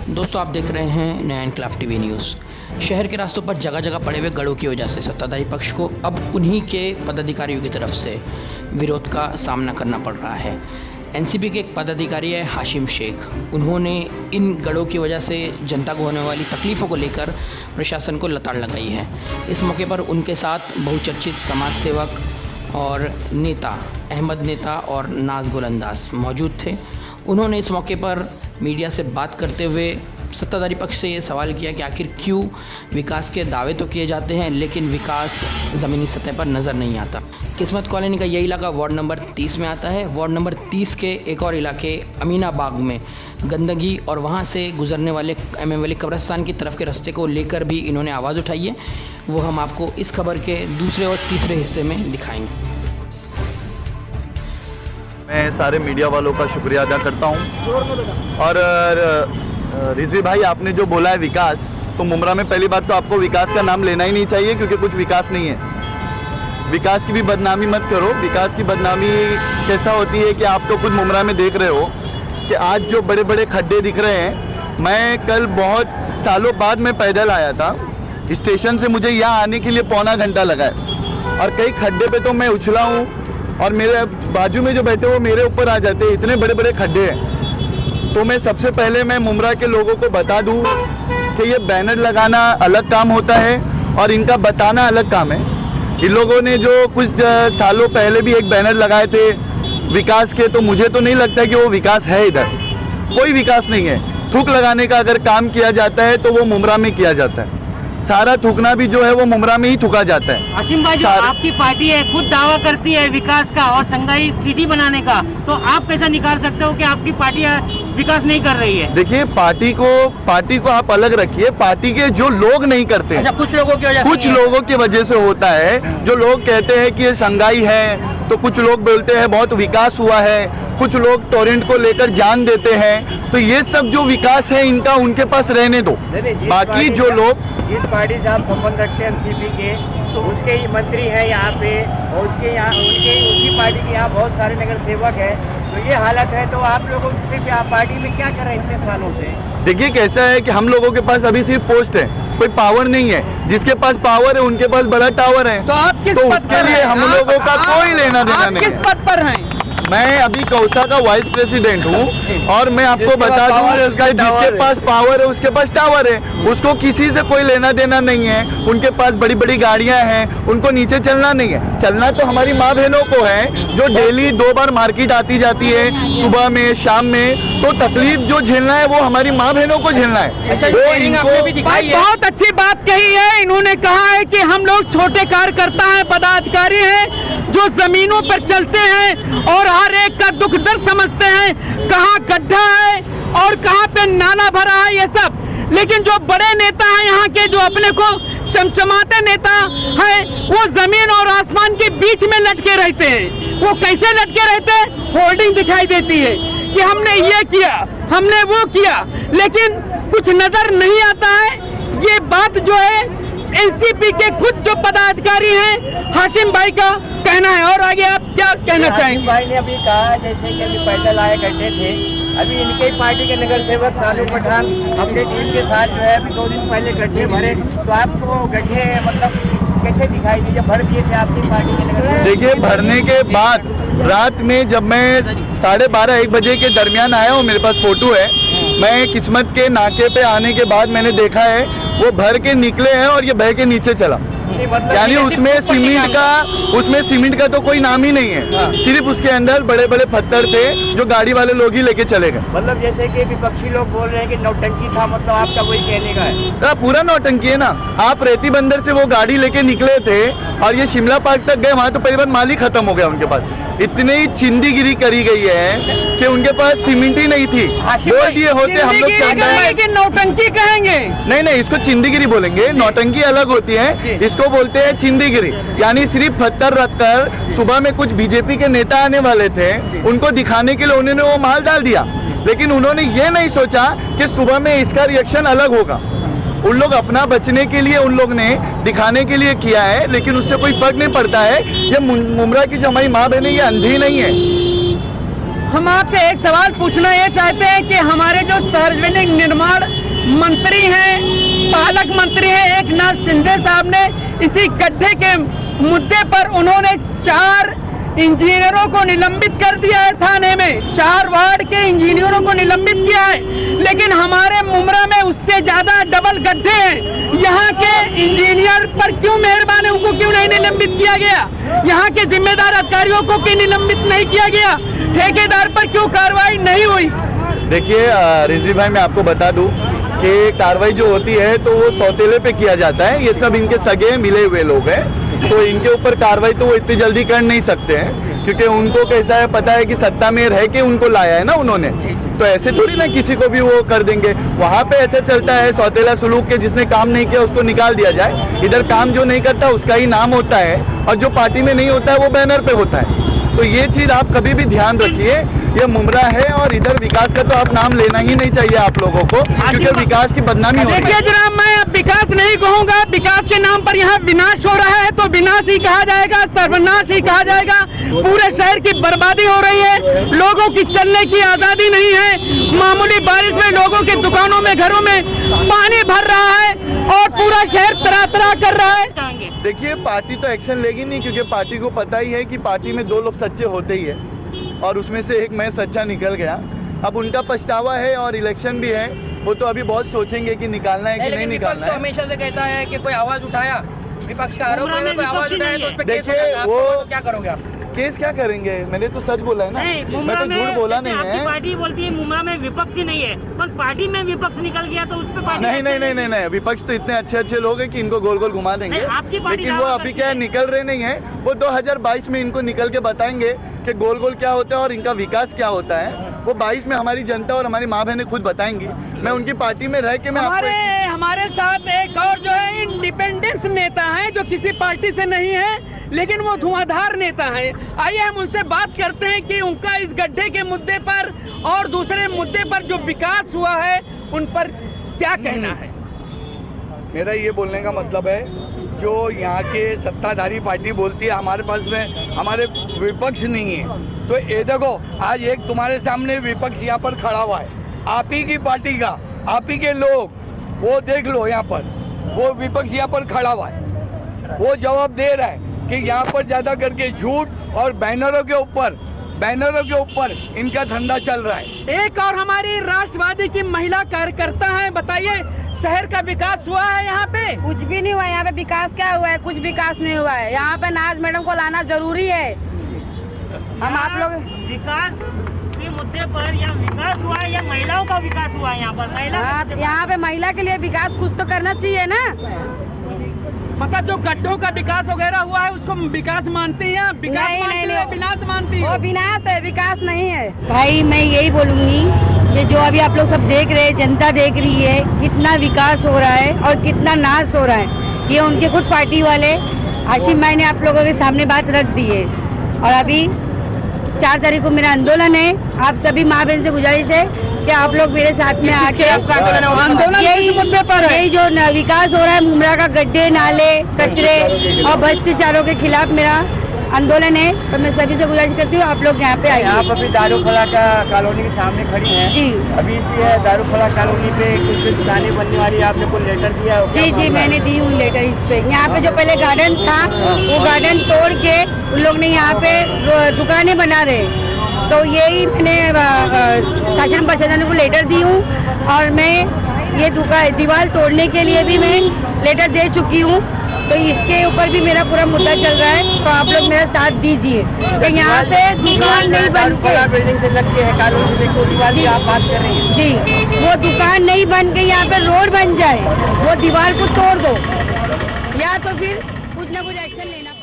दोस्तों आप देख रहे हैं नया इनकलाब टीवी न्यूज़। शहर के रास्तों पर जगह जगह पड़े हुए गड़ों की वजह से सत्ताधारी पक्ष को अब उन्हीं के पदाधिकारियों की तरफ से विरोध का सामना करना पड़ रहा है। एनसीपी के एक पदाधिकारी है हाशिम शेख, उन्होंने इन गड़ों की वजह से जनता को होने वाली तकलीफ़ों को लेकर प्रशासन को लताड़ लगाई है। इस मौके पर उनके साथ बहुचर्चित समाज सेवक और नेता अहमद नेता और नाज गोलंदाज मौजूद थे। उन्होंने इस मौके पर मीडिया से बात करते हुए सत्ताधारी पक्ष से ये सवाल किया कि आखिर क्यों विकास के दावे तो किए जाते हैं लेकिन विकास ज़मीनी सतह पर नज़र नहीं आता। किस्मत कॉलोनी का यह इलाका वार्ड नंबर 30 में आता है। वार्ड नंबर 30 के एक और इलाके अमीनाबाग में गंदगी और वहाँ से गुजरने वाले MM वाली कब्रिस्तान की तरफ के रास्ते को लेकर भी इन्होंने आवाज़ उठाई है। वो हम आपको इस खबर के दूसरे और तीसरे हिस्से में दिखाएंगे। मैं सारे मीडिया वालों का शुक्रिया अदा करता हूं। और रिजवी भाई, आपने जो बोला है विकास, तो मुमरा में पहली बात तो आपको विकास का नाम लेना ही नहीं चाहिए क्योंकि कुछ विकास नहीं है। विकास की भी बदनामी मत करो। विकास की बदनामी कैसा होती है कि आप तो खुद मुमरा में देख रहे हो कि आज जो बड़े बड़े खड्डे दिख रहे हैं। मैं कल बहुत सालों बाद में पैदल आया था स्टेशन से, मुझे यहाँ आने के लिए पौना घंटा लगा है और कई खड्डे पे तो मैं उछला हूँ और मेरे बाजू में जो बैठे वो मेरे ऊपर आ जाते हैं, इतने बड़े बड़े खड्डे हैं। तो मैं सबसे पहले मैं मुमरा के लोगों को बता दूं कि ये बैनर लगाना अलग काम होता है और इनका बताना अलग काम है। इन लोगों ने जो कुछ सालों पहले भी एक बैनर लगाए थे विकास के, तो मुझे तो नहीं लगता कि वो विकास है। इधर कोई विकास नहीं है। थूक लगाने का अगर काम किया जाता है तो वो मुमरा में किया जाता है। सारा थूकना भी जो है वो मुमरा में ही थूका जाता है। हाशिम भाई, जो आपकी पार्टी है खुद दावा करती है विकास का और संगाई सिटी बनाने का, तो आप कैसा निकाल सकते हो कि आपकी पार्टी विकास नहीं कर रही है? देखिए, पार्टी को आप अलग रखिए। पार्टी के जो लोग नहीं करते, अच्छा, कुछ लोगों की वजह से होता है। जो लोग कहते हैं कि ये संगाई है, तो कुछ लोग बोलते हैं बहुत विकास हुआ है, कुछ लोग टोरेंट को लेकर जान देते हैं। तो ये सब जो विकास है इनका उनके पास रहने दो। बाकी जो लोग जिस पार्टी से आप संबंध रखते हैं एनसीपी के, तो उसके ही मंत्री हैं यहाँ पे और उसके यहाँ उनकी पार्टी के यहाँ बहुत सारे नगर सेवक हैं। तो ये हालत है, तो आप लोगों सिर्फ आप पार्टी में क्या कर रहे हैं इतने सालों से? देखिए, कैसा है कि हम लोगों के पास अभी सिर्फ पोस्ट है, कोई पावर नहीं है। जिसके पास पावर है उनके पास बड़ा टावर है। तो आप किस तो पद उसके पर लिए हम लोगों का कोई लेना देना नहीं है। किस पद पर हैं? मैं अभी कौसा का वाइस प्रेसिडेंट हूँ और मैं आपको बता दूं कि जिसके पास पावर है उसके पास टावर है। उसको किसी से कोई लेना देना नहीं है। उनके पास बड़ी बड़ी गाड़ियां हैं, उनको नीचे चलना नहीं है। चलना तो हमारी माँ बहनों को है जो डेली 2 बार मार्केट आती जाती है, सुबह में शाम में। तो तकलीफ जो झेलना है वो हमारी माँ बहनों को झेलना है। बहुत अच्छी बात कही है। इन्होंने कहा है कि हम लोग छोटे कार्यकर्ता हैं, पदाधिकारी हैं जो जमीनों पर चलते हैं और हर एक का दुख दर्द समझते हैं, कहाँ गड्ढा है और कहाँ पे नाला भरा है, ये सब। लेकिन जो बड़े नेता हैं यहाँ के, जो अपने को चमचमाते नेता हैं, वो जमीन और आसमान के बीच में लटके रहते हैं। वो कैसे लटके रहते हैं? होर्डिंग दिखाई देती है कि हमने ये किया, हमने वो किया, लेकिन कुछ नजर नहीं आता है। ये बात जो है एनसीपी के खुद जो पदाधिकारी हैं हाशिम भाई का कहना है। और आगे आप क्या कहना चाहेंगे? हाशिम भाई ने अभी कहा जैसे कि अभी पैदल आए गड्ढे थे, अभी इनके पार्टी के नगर सेवक सानू पठान अपने टीम के साथ जो है अभी 2 दिन पहले गड्ढे भरे। तो आपको गड्ढे मतलब कैसे दिखाई दिए जब भर दिए थे आपकी पार्टी के नगर? देखिए, भरने के बाद रात में जब मैं 12:30-1 बजे के दरमियान आया हूँ, मेरे पास फोटो है। मैं किस्मत के नाके पे आने के बाद मैंने देखा है वो भर के निकले हैं और ये बह के नीचे चला। यानी उसमें सीमेंट का तो कोई नाम ही नहीं है। सिर्फ उसके अंदर बड़े बड़े पत्थर थे जो गाड़ी वाले लोग ही लेके चले गए। मतलब जैसे कि विपक्षी लोग बोल रहे हैं कि नौटंकी था, मतलब आपका वही कहने का है? पूरा नौटंकी है ना। आप रेती बंदर से वो गाड़ी लेके निकले थे और ये शिमला पार्क तक गए, वहाँ तो पहली बार माल ही खत्म हो गया उनके पास। इतनी चिंदीगिरी करी गई है कि उनके पास सीमेंट ही नहीं थी। बोल दिए होते हम लोग नौटंकी कहेंगे? नहीं, इसको चिंदीगिरी बोलेंगे। नौटंकी अलग होती है, इसको बोलते हैं चिंदीगिरी। यानी सिर्फ पत्थर रखकर, सुबह में कुछ बीजेपी के नेता आने वाले थे, उनको दिखाने के लिए उन्होंने वो माल डाल दिया। लेकिन उन्होंने ये नहीं सोचा कि सुबह में इसका रिएक्शन अलग होगा। उन लोग अपना बचने के लिए उन लोग ने दिखाने के लिए किया है, लेकिन उससे कोई फर्क नहीं पड़ता है। ये मुमरा की जो हमारी माँ बहनें, ये अंधी नहीं है। हम आपसे एक सवाल पूछना ये चाहते हैं कि हमारे जो सार्वजनिक निर्माण मंत्री हैं, पालक मंत्री हैं एक नाथ शिंदे साहब ने इसी गड्ढे के मुद्दे पर उन्होंने 4 इंजीनियरों को निलंबित कर दिया है थाने में, 4 वार्ड के इंजीनियरों को निलंबित किया है। लेकिन हमारे मुमरा में उससे ज्यादा डबल गड्ढे हैं। यहाँ के इंजीनियर पर क्यों मेहरबान है, उनको क्यों नहीं निलंबित किया गया? यहाँ के जिम्मेदार अधिकारियों को क्यों निलंबित नहीं किया गया? ठेकेदार पर क्यों कार्रवाई नहीं हुई? देखिए रिजवी भाई, मैं आपको बता दूं कि कार्रवाई जो होती है तो वो सौतेले पे किया जाता है। ये सब इनके सगे मिले हुए लोग हैं, तो इनके ऊपर कार्रवाई तो वो इतनी जल्दी कर नहीं सकते हैं, क्योंकि उनको कैसा है पता है कि सत्ता में रह के उनको लाया है ना उन्होंने, तो ऐसे थोड़ी ना किसी को भी वो कर देंगे। वहाँ पे ऐसा चलता है सौतेला सुलूक के, जिसने काम नहीं किया उसको निकाल दिया जाए। इधर काम जो नहीं करता उसका ही नाम होता है, और जो पार्टी में नहीं होता है वो बैनर पे होता है। तो ये चीज आप कभी भी ध्यान रखिए, ये मुमरा है और इधर विकास का तो आप नाम लेना ही नहीं चाहिए आप लोगों को, क्योंकि विकास की बदनामी हो रही है। देखिए जनाब, मैं अब विकास नहीं कहूंगा, विकास के नाम पर यहाँ विनाश हो रहा है तो विनाश ही कहा जाएगा, सर्वनाश ही कहा जाएगा। पूरे शहर की बर्बादी हो रही है, लोगों की चलने की आजादी नहीं है। मामूली बारिश में लोगों के दुकानों में, घरों में पानी भर रहा है और पूरा शहर तरा तरा कर रहा है। देखिए पार्टी तो एक्शन लेगी नहीं, क्योंकि पार्टी को पता ही है कि पार्टी में 2 लोग सच्चे होते ही है, और उसमें से एक मैं सच्चा निकल गया। अब उनका पछतावा है और इलेक्शन भी है, वो तो अभी बहुत सोचेंगे कि निकालना है कि नहीं निकालना है। हमेशा से कहता है कि कोई आवाज उठाया, विपक्ष का आरोप है, कोई आवाज उठाया तो उस पे केस देखिए होगा। वो तो क्या करोगे आप? केस क्या करेंगे? मैंने तो सच बोला है ना, मैं तो झूठ बोला नहीं है। पार्टी बोलती है मुमरा में विपक्ष ही नहीं है, पर पार्टी में विपक्ष निकल गया तो उस पे पार्टी नहीं, विपक्ष तो इतने अच्छे लोग हैं कि इनको गोल गोल घुमा देंगे, लेकिन वो अभी क्या निकल रहे नहीं है। वो 2022 में इनको निकल के बताएंगे कि गोल गोल क्या होता है और इनका विकास क्या होता है। वो 22 में हमारी जनता और हमारी माँ बहनें खुद बताएंगी। मैं उनकी पार्टी में रह के मैं हमारे साथ एक और जो है इंडिपेंडेंस नेता है, जो किसी पार्टी से नहीं है लेकिन वो धुआंधार नेता है। आइए हम उनसे बात करते हैं कि उनका इस गड्ढे के मुद्दे पर और दूसरे मुद्दे पर जो विकास हुआ है उन पर क्या कहना है। मेरा ये बोलने का मतलब है, जो यहाँ के सत्ताधारी पार्टी बोलती है हमारे पास में हमारे विपक्ष नहीं है, तो ये देखो आज एक तुम्हारे सामने विपक्ष यहाँ पर खड़ा हुआ है, आप ही की पार्टी का, आप ही के लोग, वो देख लो यहाँ पर वो विपक्ष यहाँ पर खड़ा हुआ है, वो जवाब दे रहा है कि यहाँ पर ज्यादा करके झूठ और बैनरों के ऊपर इनका धंधा चल रहा है। एक और हमारी राष्ट्रवादी की महिला कार्यकर्ता है, बताइए शहर का विकास हुआ है यहाँ पे? कुछ भी नहीं हुआ यहाँ पे। विकास क्या हुआ है? कुछ विकास नहीं हुआ है। यहाँ पे नाज मैडम को लाना जरूरी है। हम आप लोग विकास के मुद्दे पर या विकास हुआ है या महिलाओं का विकास हुआ है यहाँ पर? महिला यहाँ पे महिला के लिए विकास कुछ तो करना चाहिए ना। मतलब जो गड्ढों का विकास वगैरह हुआ है उसको विकास मानती हैं? विकास नहीं, विनाश मानती है। वो विनाश है, विकास नहीं है। भाई मैं यही बोलूंगी कि जो अभी आप लोग सब देख रहे हैं, जनता देख रही है कितना विकास हो रहा है और कितना नाश हो रहा है, ये उनके खुद पार्टी वाले हाशिम भाई ने आप लोगों के सामने बात रख दी है। और अभी 4 तारीख को मेरा आंदोलन है। आप सभी माँ बहन से गुजारिश है कि आप लोग मेरे साथ में आके यही जो विकास हो रहा है मुमरा का, गड्ढे, नाले, कचरे और भ्रष्टाचारों के खिलाफ मेरा आंदोलन है। तो मैं सभी से गुजारिश करती हूँ आप लोग यहाँ पे आइए। आप अभी दारूखला का कॉलोनी के सामने खड़ी हैं। जी अभी इसी दारूखला कॉलोनी पे कुछ दुकानें बनने वाली, आपने कोई लेटर दिया? जी मैंने दी हूँ लेटर इस पे। यहाँ पे जो पहले गार्डन था वो गार्डन तोड़ के उन लोग ने यहाँ पे दुकानें बना रहे, तो यही मैंने शासन प्रशासन को लेटर दी हूँ और मैं ये दीवार तोड़ने के लिए भी मैं लेटर दे चुकी हूँ। तो इसके ऊपर भी मेरा पूरा मुद्दा चल रहा है, तो आप लोग मेरा साथ दीजिए। तो यहाँ पे दुकान नहीं बन के बिल्डिंग से लग के है कॉलोनी से, कोई दीवार की आप बात कर रही हैं? जी, वो दुकान नहीं बन के यहाँ पे रोड बन जाए, वो दीवार को तोड़ दो या तो फिर कुछ ना कुछ एक्शन लेना।